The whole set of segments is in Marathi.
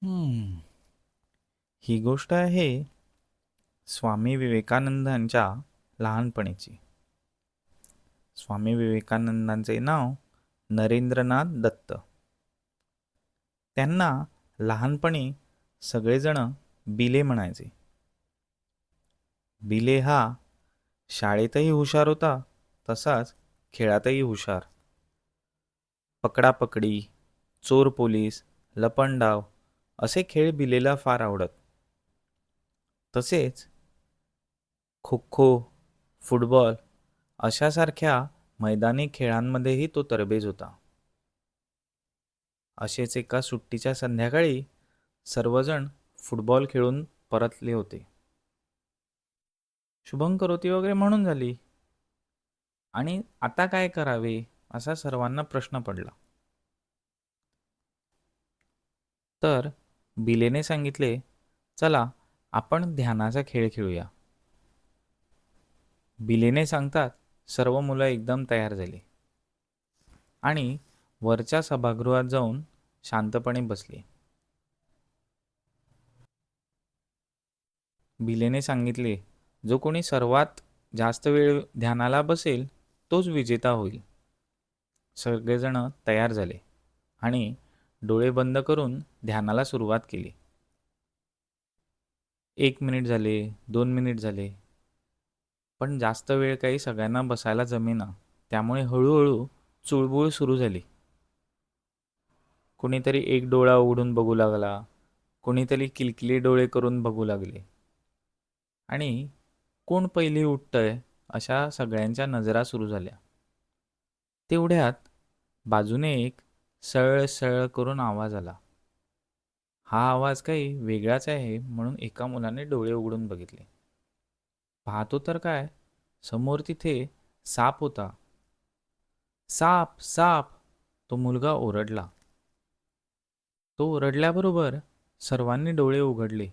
हम्म. ही गोष्ट आहे स्वामी विवेकानंदांच्या लहानपणीची. स्वामी विवेकानंदांचे नाव नरेंद्रनाथ दत्त. त्यांना लहानपणी सगळेजण बिले म्हणायचे. बिले हा शाळेतही हुशार होता, तसाच खेळातही हुशार. पकडापकडी, चोर पोलीस, लपंडाव असे खेळ बिलेला फार आवडत. तसेच खो खो, फुटबॉल अशासारख्या मैदानी खेळांमध्येही तो तरबेज होता. असेच एका सुट्टीच्या संध्याकाळी सर्वजण फुटबॉल खेळून परतले होते. शुभंकरोती वगैरे म्हणून झाली आणि आता काय करावे असा सर्वांना प्रश्न पडला. तर बिलेने सांगितले, चला आपण ध्यानाचा खेळ खेळूया. बिलेने सांगतात सर्व मुलं एकदम तयार झाली आणि वरच्या सभागृहात जाऊन शांतपणे बसली. बिलेने सांगितले, जो कोणी सर्वात जास्त वेळ ध्यानाला बसेल तोच विजेता होईल. सगळेजण तयार झाले आणि डोळे बंद करून ध्यानाला सुरुवात केली. 1 मिनिट झाले, 2 मिनिट झाले, पण जास्त वेळ काही सगळ्यांना बसायला जमेना. त्यामुळे हळूहळू चुळबुळ सुरू झाली. कोणीतरी एक डोळा उघडून बघू लागला, कोणीतरी किलकिले डोळे करून बघू लागले आणि कोण पहिले उठतंय अशा सगळ्यांच्या नजरा सुरू झाल्या. तेवढ्यात बाजूने एक सळ सळ करून आवाज आला. हा आवाज काही वेगळाच आहे म्हणून एका मुलाने डोळे उघडून बघितले. पाहतो तर काय, समोर तिथे साप होता. साप साप, तो मुलगा ओरडला. तो ओरडल्याबरोबर सर्वांनी डोळे उघडले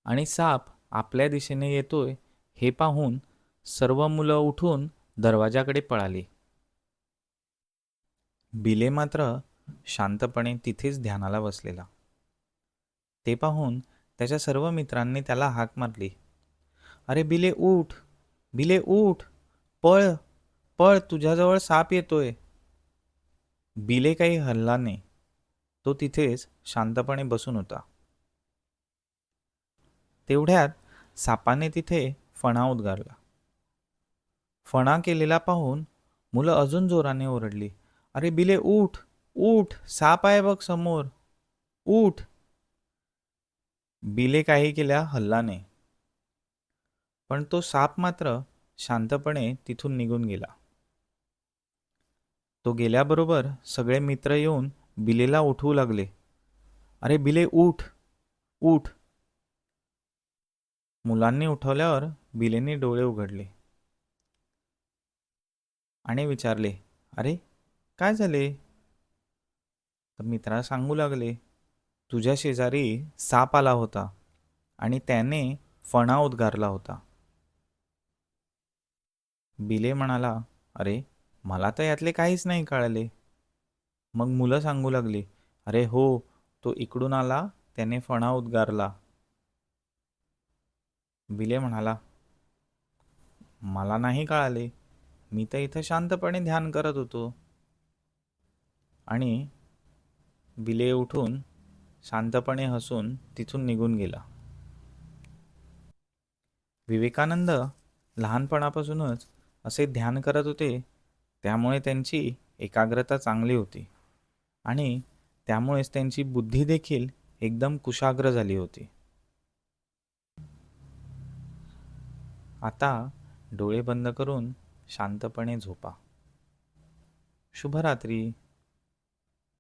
आणि साप आपल्या दिशेने येतोय हे पाहून सर्व मुलं उठून दरवाजाकडे पळाली. बिले मात्र शांतपणे तिथेच ध्यानाला बसलेला. ते पाहून त्याच्या सर्व मित्रांनी त्याला हाक मारली. अरे बिले उठ, बिले उठ, पळ पळ, तुझ्याजवळ साप येतोय. बिले काही हलला नाही. तो तिथेच शांतपणे बसून होता. तेवढ्यात सापाने तिथे फणा उद्गारला. फणा केलेला पाहून मुलं अजून जोराने ओरडली. अरे बिले उठ, उठ, साप आहे बघ समोर, उठ. बिले काही केल्या हल्ला नाही, पण तो साप मात्र शांतपणे तिथून निघून गेला. तो गेल्याबरोबर सगळे मित्र येऊन बिलेला उठवू लागले. अरे बिले उठ, उठ. मुलांनी उठवल्यावर बिलेने डोळे उघडले आणि विचारले, अरे काय झाले? तर मित्रा सांगू लागले, तुझ्या शेजारी साप आला होता आणि त्याने फणा उद्गारला होता. बिले म्हणाला, अरे मला तर यातले काहीच नाही कळले. मग मुलं सांगू लागली, अरे हो, तो इकडून आला, त्याने फणा उद्गारला. बिले म्हणाला, मला नाही कळाले, मी तर इथं शांतपणे ध्यान करत होतो. आणि बिले उठून शांतपणे हसून तिथून निघून गेला. विवेकानंद लहानपणापासूनच असे ध्यान करत होते, त्यामुळे त्यांची एकाग्रता चांगली होती आणि त्यामुळेच त्यांची बुद्धी देखील एकदम कुशाग्र झाली होती. आता डोळे बंद करून शांतपणे झोपा. शुभरात्री.